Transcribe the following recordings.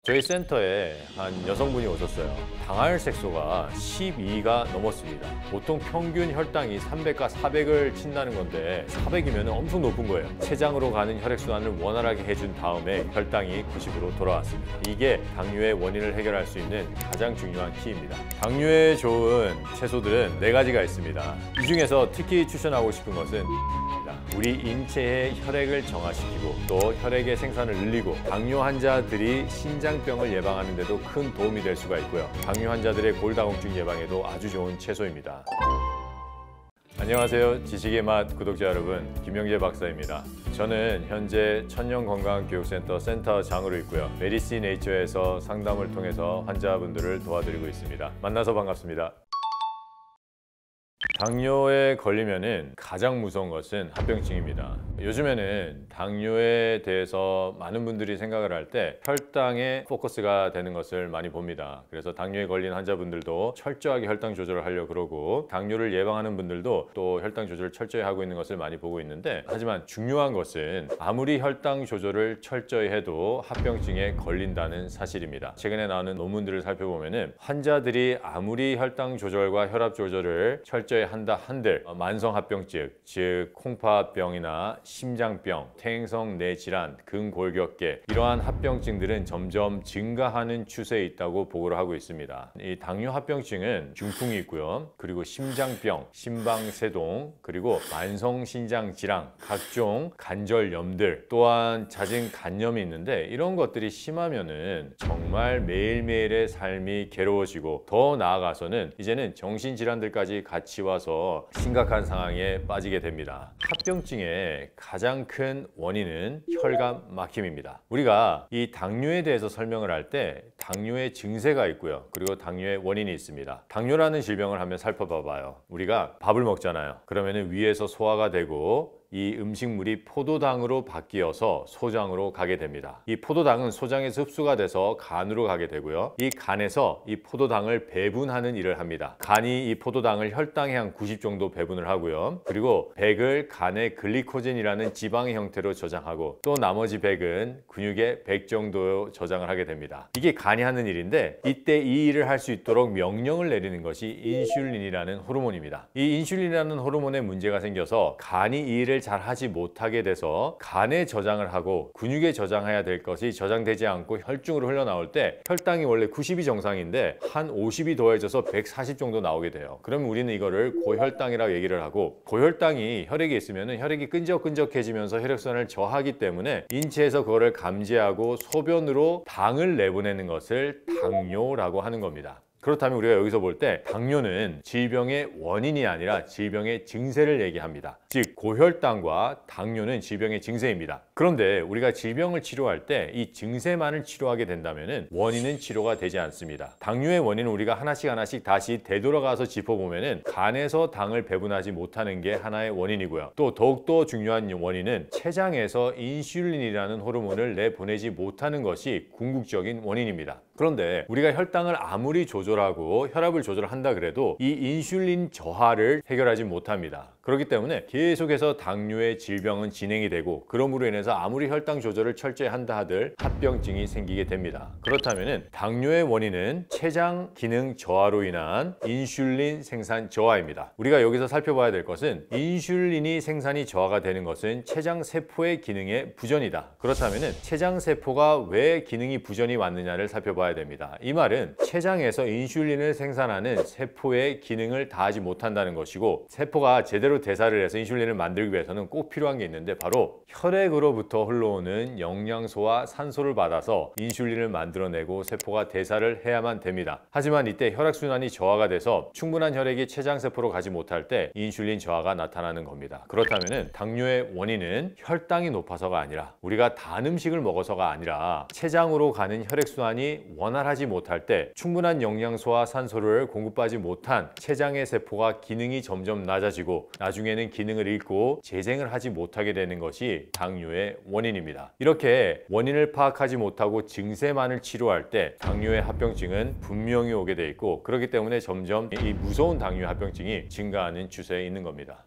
저희 센터에 한 여성분이 오셨어요. 당할 색소가 12가 넘었습니다. 보통 평균 혈당이 300과 400을 친다는 건데 400이면 엄청 높은 거예요. 췌장으로 가는 혈액순환을 원활하게 해준 다음에 혈당이 90으로 돌아왔습니다. 이게 당뇨의 원인을 해결할 수 있는 가장 중요한 키입니다. 당뇨에 좋은 채소들은 4가지가 있습니다. 이 중에서 특히 추천하고 싶은 것은 우리 인체의 혈액을 정화시키고 또 혈액의 생산을 늘리고 당뇨 환자들이 신장병을 예방하는 데도 큰 도움이 될 수가 있고요. 당뇨 환자들의 골다공증 예방에도 아주 좋은 채소입니다. 안녕하세요. 지식의 맛 구독자 여러분, 김영재 박사입니다. 저는 현재 천년건강교육센터 센터장으로 있고요. 메디시 네이처에서 상담을 통해서 환자분들을 도와드리고 있습니다. 만나서 반갑습니다. 당뇨에 걸리면은 가장 무서운 것은 합병증입니다. 요즘에는 당뇨에 대해서 많은 분들이 생각을 할 때 혈당에 포커스가 되는 것을 많이 봅니다. 그래서 당뇨에 걸린 환자분들도 철저하게 혈당 조절을 하려고 그러고 당뇨를 예방하는 분들도 또 혈당 조절을 철저히 하고 있는 것을 많이 보고 있는데, 하지만 중요한 것은 아무리 혈당 조절을 철저히 해도 합병증에 걸린다는 사실입니다. 최근에 나오는 논문들을 살펴보면은 환자들이 아무리 혈당 조절과 혈압 조절을 철저히 한다 한들 만성합병증, 즉 콩팥병이나 심장병, 퇴행성 뇌질환, 근골격계, 이러한 합병증들은 점점 증가하는 추세에 있다고 보고를 하고 있습니다. 이 당뇨 합병증은 중풍이 있고요. 그리고 심장병, 심방세동, 그리고 만성신장질환, 각종 관절염들, 또한 잦은 간염이 있는데, 이런 것들이 심하면은 정말 매일매일의 삶이 괴로워지고 더 나아가서는 이제는 정신질환들까지 같이 와서 심각한 상황에 빠지게 됩니다. 합병증의 가장 큰 원인은 혈관 막힘입니다. 우리가 이 당뇨에 대해서 설명을 할 때 당뇨의 증세가 있고요. 그리고 당뇨의 원인이 있습니다. 당뇨라는 질병을 한번 살펴봐봐요. 우리가 밥을 먹잖아요. 그러면 위에서 소화가 되고 이 음식물이 포도당으로 바뀌어서 소장으로 가게 됩니다. 이 포도당은 소장에서 흡수가 돼서 간으로 가게 되고요. 이 간에서 이 포도당을 배분하는 일을 합니다. 간이 이 포도당을 혈당의 한 90 정도 배분을 하고요. 그리고 100을 간의 글리코젠이라는 지방의 형태로 저장하고, 또 나머지 100은 근육의 100 정도 저장을 하게 됩니다. 이게 간이 하는 일인데, 이때 이 일을 할 수 있도록 명령을 내리는 것이 인슐린이라는 호르몬입니다. 이 인슐린이라는 호르몬에 문제가 생겨서 간이 이 일을 잘 하지 못하게 돼서 간에 저장을 하고 근육에 저장해야 될 것이 저장되지 않고 혈중으로 흘러나올 때 혈당이 원래 90이 정상인데 한 50이 더해져서 140 정도 나오게 돼요. 그러면 우리는 이거를 고혈당이라고 얘기를 하고, 고혈당이 혈액에 있으면 혈액이 끈적끈적해지면서 혈액순환을 저하기 때문에 인체에서 그거를 감지하고 소변으로 당을 내보내는 것을 당뇨라고 하는 겁니다. 그렇다면 우리가 여기서 볼 때 당뇨는 질병의 원인이 아니라 질병의 증세를 얘기합니다. 즉 고혈당과 당뇨는 질병의 증세입니다. 그런데 우리가 질병을 치료할 때 이 증세만을 치료하게 된다면 원인은 치료가 되지 않습니다. 당뇨의 원인은 우리가 하나씩 다시 되돌아가서 짚어보면 간에서 당을 배분하지 못하는 게 하나의 원인이고요. 또 더욱더 중요한 원인은 췌장에서 인슐린이라는 호르몬을 내보내지 못하는 것이 궁극적인 원인입니다. 그런데 우리가 혈당을 아무리 조절하고 혈압을 조절한다 그래도 이 인슐린 저하를 해결하지 못합니다. 그렇기 때문에 계속해서 당뇨의 질병은 진행이 되고, 그러므로 인해서 아무리 혈당 조절을 철저히 한다 하들 합병증이 생기게 됩니다. 그렇다면 당뇨의 원인은 췌장 기능 저하로 인한 인슐린 생산 저하입니다. 우리가 여기서 살펴봐야 될 것은 인슐린이 생산이 저하가 되는 것은 췌장 세포의 기능의 부전이다. 그렇다면 췌장 세포가 왜 기능이 부전이 왔느냐를 살펴봐야 됩니다. 이 말은 췌장에서 인슐린을 생산하는 세포의 기능을 다하지 못한다는 것이고, 세포가 제대로 대사를 해서 인슐린을 만들기 위해서는 꼭 필요한 게 있는데, 바로 혈액으로부터 흘러오는 영양소와 산소를 받아서 인슐린을 만들어내고 세포가 대사를 해야만 됩니다. 하지만 이때 혈액순환이 저하가 돼서 충분한 혈액이 췌장세포로 가지 못할 때 인슐린 저하가 나타나는 겁니다. 그렇다면 당뇨의 원인은 혈당이 높아서가 아니라, 우리가 단 음식을 먹어서가 아니라 췌장으로 가는 혈액순환이 원활하지 못할 때 충분한 영양소와 산소를 공급하지 못한 췌장의 세포가 기능이 점점 낮아지고 나중에는 기능을 잃고 재생을 하지 못하게 되는 것이 당뇨의 원인입니다. 이렇게 원인을 파악하지 못하고 증세만을 치료할 때 당뇨의 합병증은 분명히 오게 돼 있고, 그렇기 때문에 점점 이 무서운 당뇨 합병증이 증가하는 추세에 있는 겁니다.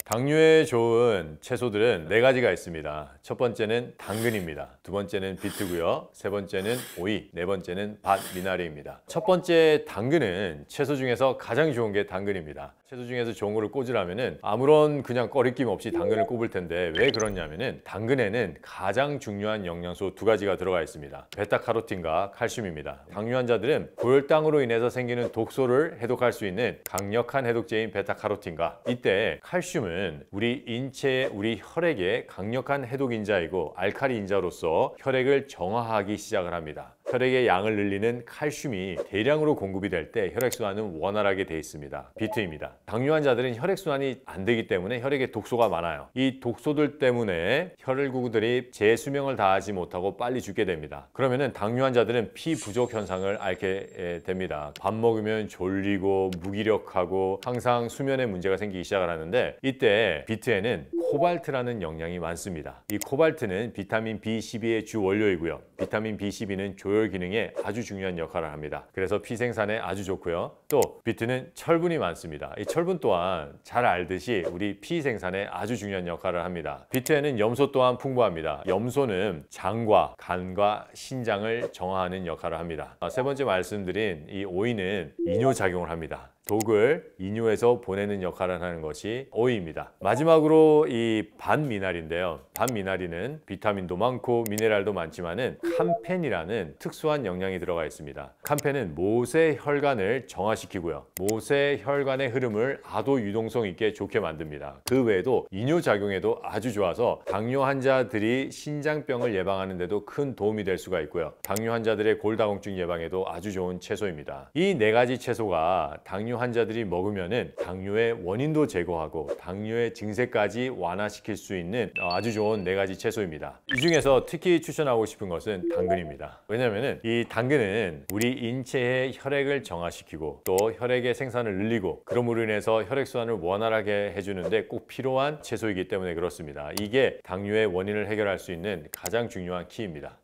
당뇨에 좋은 채소들은 네 가지가 있습니다. 첫 번째는 당근입니다. 두 번째는 비트고요. 세 번째는 오이, 네 번째는 밭 미나리입니다. 첫 번째 당근은 채소 중에서 가장 좋은 게 당근입니다. 채소 중에서 좋은 거를 꽂으라면은 아무런 그냥 꺼리낌 없이 당근을 꼽을 텐데 왜 그러냐면은 당근에는 가장 중요한 영양소 두 가지가 들어가 있습니다. 베타카로틴과 칼슘입니다. 당뇨 환자들은 고혈당으로 인해서 생기는 독소를 해독할 수 있는 강력한 해독제인 베타카로틴과 이때 칼슘은 우리 인체의 우리 혈액의 강력한 해독인자이고 알칼리인자로서 혈액을 정화하기 시작을 합니다. 혈액의 양을 늘리는 칼슘이 대량으로 공급이 될 때 혈액순환은 원활하게 되어 있습니다. 비트입니다. 당뇨 환자들은 혈액순환이 안 되기 때문에 혈액에 독소가 많아요. 이 독소들 때문에 혈구들이 재수명을 다하지 못하고 빨리 죽게 됩니다. 그러면은 당뇨 환자들은 피 부족 현상을 앓게 됩니다. 밥 먹으면 졸리고 무기력하고 항상 수면에 문제가 생기기 시작을 하는데 이때 비트에는 코발트라는 영양이 많습니다. 이 코발트는 비타민 B12의 주 원료이고요. 비타민 B12는 조혈 기능에 아주 중요한 역할을 합니다. 그래서 피 생산에 아주 좋고요. 또 비트는 철분이 많습니다. 이 철분 또한 잘 알듯이 우리 피 생산에 아주 중요한 역할을 합니다. 비트에는 염소 또한 풍부합니다. 염소는 장과 간과 신장을 정화하는 역할을 합니다. 세 번째 말씀드린 이 오이는 이뇨작용을 합니다. 독을 이뇨에서 보내는 역할을 하는 것이 오이입니다. 마지막으로 이 반미나리인데요. 반미나리는 비타민도 많고 미네랄도 많지만은 캄펜이라는 특수한 영양이 들어가 있습니다. 캄펜은 모세 혈관을 정화시키고요. 모세 혈관의 흐름을 아도 유동성 있게 좋게 만듭니다. 그 외에도 이뇨작용에도 아주 좋아서 당뇨 환자들이 신장병을 예방하는 데도 큰 도움이 될 수가 있고요. 당뇨 환자들의 골다공증 예방에도 아주 좋은 채소입니다. 이 네 가지 채소가 당뇨 환자들이 먹으면은 당뇨의 원인도 제거하고 당뇨의 증세까지 완화시킬 수 있는 아주 좋은 네 가지 채소입니다. 이 중에서 특히 추천하고 싶은 것은 당근입니다. 왜냐면은 이 당근은 우리 인체의 혈액을 정화시키고 또 혈액의 생산을 늘리고 그럼으로 인해서 혈액순환을 원활하게 해주는데 꼭 필요한 채소이기 때문에 그렇습니다. 이게 당뇨의 원인을 해결할 수 있는 가장 중요한 키입니다.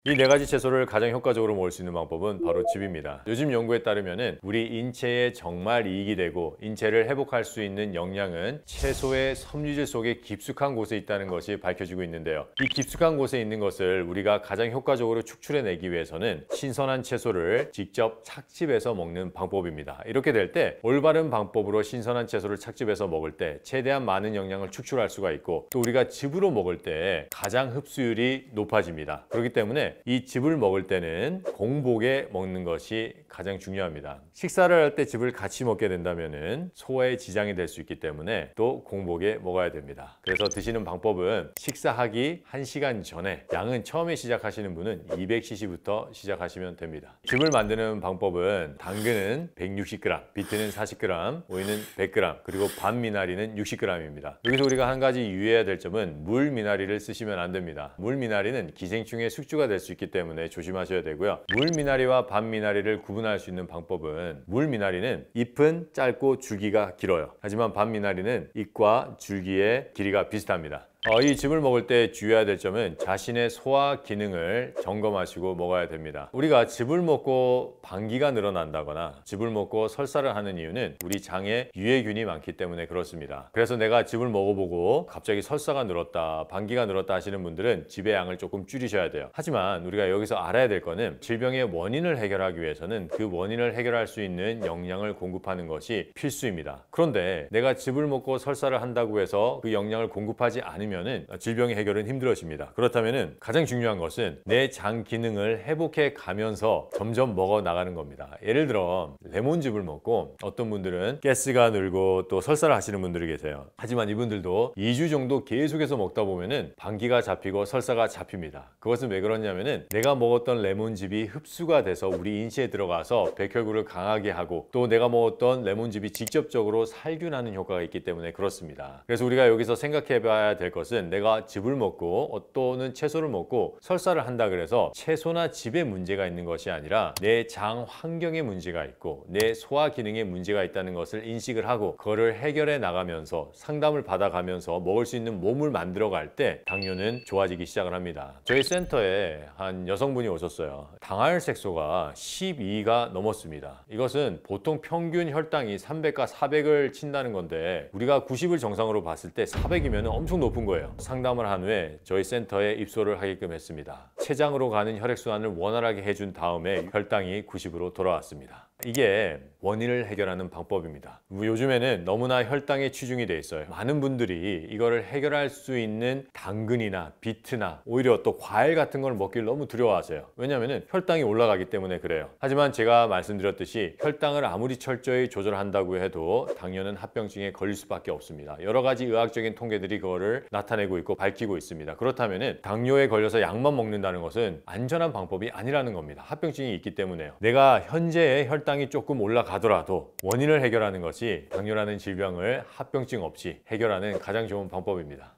이 네 가지 채소를 가장 효과적으로 먹을 수 있는 방법은 바로 즙입니다. 요즘 연구에 따르면 우리 인체에 정말 이익이 되고 인체를 회복할 수 있는 영양은 채소의 섬유질 속에 깊숙한 곳에 있다는 것이 밝혀지고 있는데요. 이 깊숙한 곳에 있는 것을 우리가 가장 효과적으로 축출해내기 위해서는 신선한 채소를 직접 착즙해서 먹는 방법입니다. 이렇게 될 때 올바른 방법으로 신선한 채소를 착즙해서 먹을 때 최대한 많은 영양을 축출할 수가 있고 또 우리가 즙으로 먹을 때 가장 흡수율이 높아집니다. 그렇기 때문에 이 즙을 먹을 때는 공복에 먹는 것이 가장 중요합니다. 식사를 할 때 즙을 같이 먹게 된다면 소화에 지장이 될 수 있기 때문에 또 공복에 먹어야 됩니다. 그래서 드시는 방법은 식사하기 1시간 전에 양은 처음에 시작하시는 분은 200cc부터 시작하시면 됩니다. 즙을 만드는 방법은 당근은 160g, 비트는 40g, 오이는 100g, 그리고 반미나리는 60g입니다. 여기서 우리가 한 가지 유의해야 될 점은 물미나리를 쓰시면 안 됩니다. 물미나리는 기생충의 숙주가 될 수 있기 때문에 조심하셔야 되고요. 물미나리와 반미나리를 구분할 수 있는 방법은 물미나리는 잎은 짧고 줄기가 길어요. 하지만 반미나리는 잎과 줄기의 길이가 비슷합니다. 이 즙을 먹을 때 주의해야 될 점은 자신의 소화 기능을 점검하시고 먹어야 됩니다. 우리가 즙을 먹고 방기가 늘어난다거나 즙을 먹고 설사를 하는 이유는 우리 장에 유해균이 많기 때문에 그렇습니다. 그래서 내가 즙을 먹어보고 갑자기 설사가 늘었다, 방기가 늘었다 하시는 분들은 즙의 양을 조금 줄이셔야 돼요. 하지만 우리가 여기서 알아야 될 거는 질병의 원인을 해결하기 위해서는 그 원인을 해결할 수 있는 영양을 공급하는 것이 필수입니다. 그런데 내가 즙을 먹고 설사를 한다고 해서 그 영양을 공급하지 않으면 질병의 해결은 힘들어집니다. 그렇다면 가장 중요한 것은 내 장 기능을 회복해 가면서 점점 먹어 나가는 겁니다. 예를 들어 레몬즙을 먹고 어떤 분들은 가스가 늘고 또 설사를 하시는 분들이 계세요. 하지만 이분들도 2주 정도 계속해서 먹다 보면은 방기가 잡히고 설사가 잡힙니다. 그것은 왜 그러냐면은 내가 먹었던 레몬즙이 흡수가 돼서 우리 인체에 들어가서 백혈구를 강하게 하고 또 내가 먹었던 레몬즙이 직접적으로 살균하는 효과가 있기 때문에 그렇습니다. 그래서 우리가 여기서 생각해 봐야 될 것 것은 내가 즙을 먹고 또는 채소를 먹고 설사를 한다 그래서 채소나 즙에 문제가 있는 것이 아니라 내 장 환경에 문제가 있고 내 소화 기능에 문제가 있다는 것을 인식을 하고 그거를 해결해 나가면서 상담을 받아가면서 먹을 수 있는 몸을 만들어 갈 때 당뇨는 좋아지기 시작을 합니다. 저희 센터에 한 여성분이 오셨어요. 당할색소가 12가 넘었습니다. 이것은 보통 평균 혈당이 300과 400을 친다는 건데 우리가 90을 정상으로 봤을 때 400이면 엄청 높은 거예요. 상담을 한 후에 저희 센터에 입소를 하게끔 했습니다. 췌장으로 가는 혈액순환을 원활하게 해준 다음에 혈당이 90으로 돌아왔습니다. 이게 원인을 해결하는 방법입니다. 요즘에는 너무나 혈당에 치중이 돼 있어요. 많은 분들이 이거를 해결할 수 있는 당근이나 비트나 오히려 또 과일 같은 걸 먹기를 너무 두려워하세요. 왜냐하면 혈당이 올라가기 때문에 그래요. 하지만 제가 말씀드렸듯이 혈당을 아무리 철저히 조절한다고 해도 당뇨는 합병증에 걸릴 수밖에 없습니다. 여러 가지 의학적인 통계들이 그거를 나타내고 있고 밝히고 있습니다. 그렇다면 당뇨에 걸려서 약만 먹는다는 것은 안전한 방법이 아니라는 겁니다. 합병증이 있기 때문에요. 내가 현재의 혈당이 조금 올라가더라도 원인을 해결하는 것이 당뇨라는 질병을 합병증 없이 해결하는 가장 좋은 방법입니다.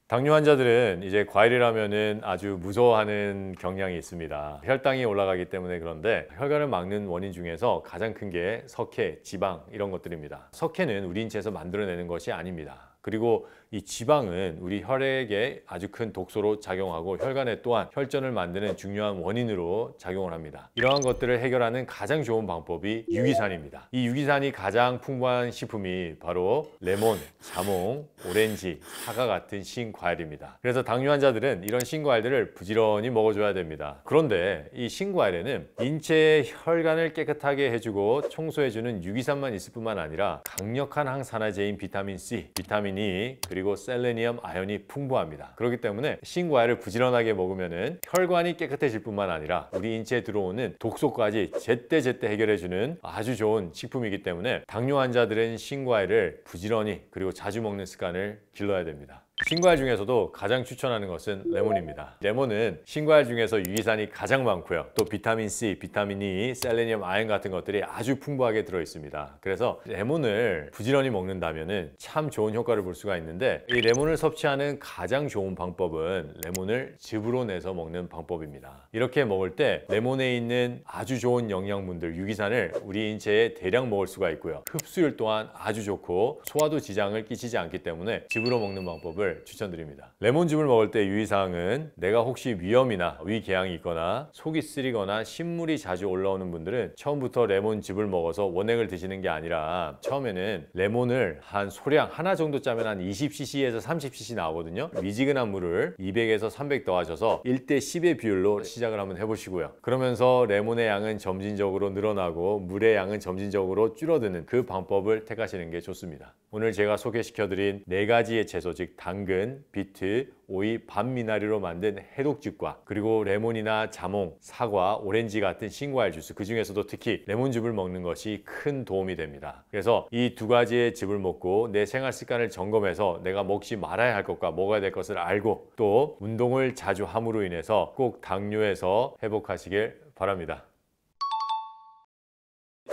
당뇨 환자들은 이제 과일이라면은 아주 무서워하는 경향이 있습니다. 혈당이 올라가기 때문에. 그런데 혈관을 막는 원인 중에서 가장 큰 게 석회, 지방 이런 것들입니다. 석회는 우리 인체에서 만들어내는 것이 아닙니다. 그리고 이 지방은 우리 혈액에 아주 큰 독소로 작용하고 혈관에 또한 혈전을 만드는 중요한 원인으로 작용을 합니다. 이러한 것들을 해결하는 가장 좋은 방법이 유기산입니다. 이 유기산이 가장 풍부한 식품이 바로 레몬, 자몽, 오렌지, 사과 같은 신과일입니다. 그래서 당뇨 환자들은 이런 신과일들을 부지런히 먹어줘야 됩니다. 그런데 이 신과일에는 인체의 혈관을 깨끗하게 해주고 청소해주는 유기산만 있을 뿐만 아니라 강력한 항산화제인 비타민 C, 비타민 E, 그리고 셀레니엄, 아연이 풍부합니다. 그렇기 때문에 신과일을 부지런하게 먹으면 혈관이 깨끗해질 뿐만 아니라 우리 인체에 들어오는 독소까지 제때제때 해결해주는 아주 좋은 식품이기 때문에 당뇨 환자들은 신과일을 부지런히 그리고 자주 먹는 습관을 길러야 됩니다. 신과일 중에서도 가장 추천하는 것은 레몬입니다. 레몬은 신과일 중에서 유기산이 가장 많고요. 또 비타민 C, 비타민 E, 셀레니엄, 아연 같은 것들이 아주 풍부하게 들어 있습니다. 그래서 레몬을 부지런히 먹는다면 참 좋은 효과를 볼 수가 있는데 이 레몬을 섭취하는 가장 좋은 방법은 레몬을 즙으로 내서 먹는 방법입니다. 이렇게 먹을 때 레몬에 있는 아주 좋은 영양분들, 유기산을 우리 인체에 대량 먹을 수가 있고요. 흡수율 또한 아주 좋고 소화도 지장을 끼치지 않기 때문에 즙으로 먹는 방법을 추천드립니다. 레몬즙을 먹을 때 유의사항은 내가 혹시 위염이나 위궤양이 있거나 속이 쓰리거나 신물이 자주 올라오는 분들은 처음부터 레몬즙을 먹어서 원액을 드시는 게 아니라 처음에는 레몬을 한 소량 하나 정도 짜면 한 20cc에서 30cc 나오거든요. 미지근한 물을 200에서 300 더하셔서 1대 10의 비율로 시작을 한번 해보시고요. 그러면서 레몬의 양은 점진적으로 늘어나고 물의 양은 점진적으로 줄어드는 그 방법을 택하시는 게 좋습니다. 오늘 제가 소개시켜드린 4가지의 채소, 즉 당근, 비트, 오이, 밤미나리로 만든 해독즙과 그리고 레몬이나 자몽, 사과, 오렌지 같은 신과일 주스, 그 중에서도 특히 레몬즙을 먹는 것이 큰 도움이 됩니다. 그래서 이 2가지의 즙을 먹고 내 생활 습관을 점검해서 내가 먹지 말아야 할 것과 먹어야 될 것을 알고 또 운동을 자주 함으로 인해서 꼭 당뇨에서 회복하시길 바랍니다.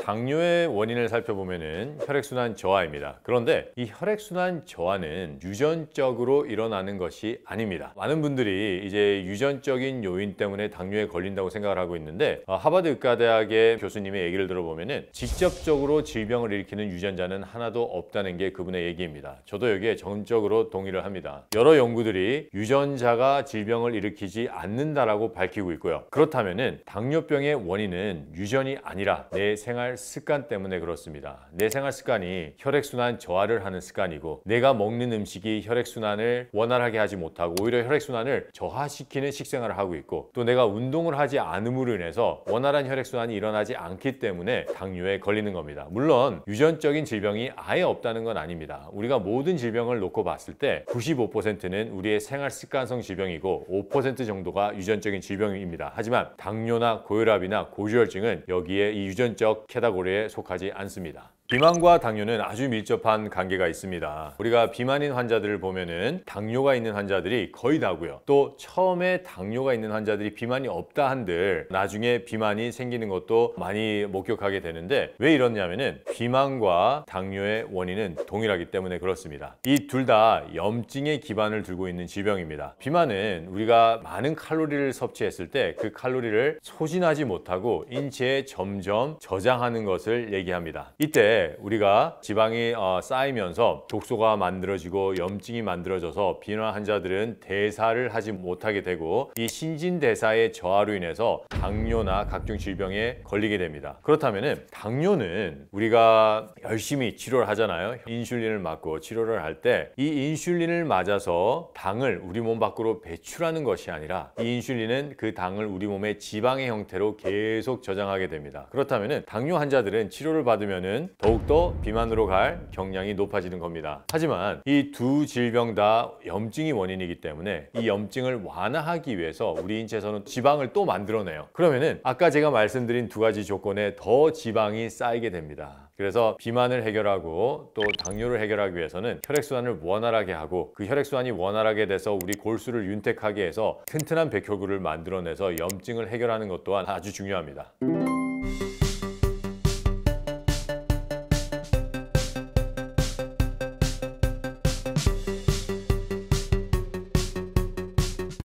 당뇨의 원인을 살펴보면은 혈액순환 저하입니다. 그런데 이 혈액순환 저하는 유전적으로 일어나는 것이 아닙니다. 많은 분들이 이제 유전적인 요인 때문에 당뇨에 걸린다고 생각을 하고 있는데 하버드 의과대학의 교수님의 얘기를 들어보면은 직접적으로 질병을 일으키는 유전자는 하나도 없다는 게 그분의 얘기입니다. 저도 여기에 전적으로 동의를 합니다. 여러 연구들이 유전자가 질병을 일으키지 않는다라고 밝히고 있고요. 그렇다면은 당뇨병의 원인은 유전이 아니라 내 생활 습관 때문에 그렇습니다. 내 생활 습관이 혈액순환 저하를 하는 습관이고 내가 먹는 음식이 혈액순환을 원활하게 하지 못하고 오히려 혈액순환을 저하시키는 식생활을 하고 있고 또 내가 운동을 하지 않음으로 인해서 원활한 혈액순환이 일어나지 않기 때문에 당뇨에 걸리는 겁니다. 물론 유전적인 질병이 아예 없다는 건 아닙니다. 우리가 모든 질병을 놓고 봤을 때 95%는 우리의 생활 습관성 질병이고 5% 정도가 유전적인 질병입니다. 하지만 당뇨나 고혈압이나 고지혈증은 여기에 이 유전적 캐다고리에 속하지 않습니다. 비만과 당뇨는 아주 밀접한 관계가 있습니다. 우리가 비만인 환자들을 보면은 당뇨가 있는 환자들이 거의 다고요. 또 처음에 당뇨가 있는 환자들이 비만이 없다 한들 나중에 비만이 생기는 것도 많이 목격하게 되는데, 왜 이러냐면은 비만과 당뇨의 원인은 동일하기 때문에 그렇습니다. 이 둘 다 염증의 기반을 두고 있는 질병입니다. 비만은 우리가 많은 칼로리를 섭취했을 때 그 칼로리를 소진하지 못하고 인체에 점점 저장하는 것을 얘기합니다. 이때 우리가 지방이 쌓이면서 독소가 만들어지고 염증이 만들어져서 비만 환자들은 대사를 하지 못하게 되고, 이 신진대사의 저하로 인해서 당뇨나 각종 질병에 걸리게 됩니다. 그렇다면 당뇨는 우리가 열심히 치료를 하잖아요. 인슐린을 맞고 치료를 할 때 이 인슐린을 맞아서 당을 우리 몸 밖으로 배출하는 것이 아니라 이 인슐린은 그 당을 우리 몸의 지방의 형태로 계속 저장하게 됩니다. 그렇다면 당뇨 환자들은 치료를 받으면 더욱더 비만으로 갈 경향이 높아지는 겁니다. 하지만 이 두 질병 다 염증이 원인이기 때문에 이 염증을 완화하기 위해서 우리 인체에서는 지방을 또 만들어내요. 그러면은 아까 제가 말씀드린 두 가지 조건에 더 지방이 쌓이게 됩니다. 그래서 비만을 해결하고 또 당뇨를 해결하기 위해서는 혈액순환을 원활하게 하고, 그 혈액순환이 원활하게 돼서 우리 골수를 윤택하게 해서 튼튼한 백혈구를 만들어내서 염증을 해결하는 것 또한 아주 중요합니다.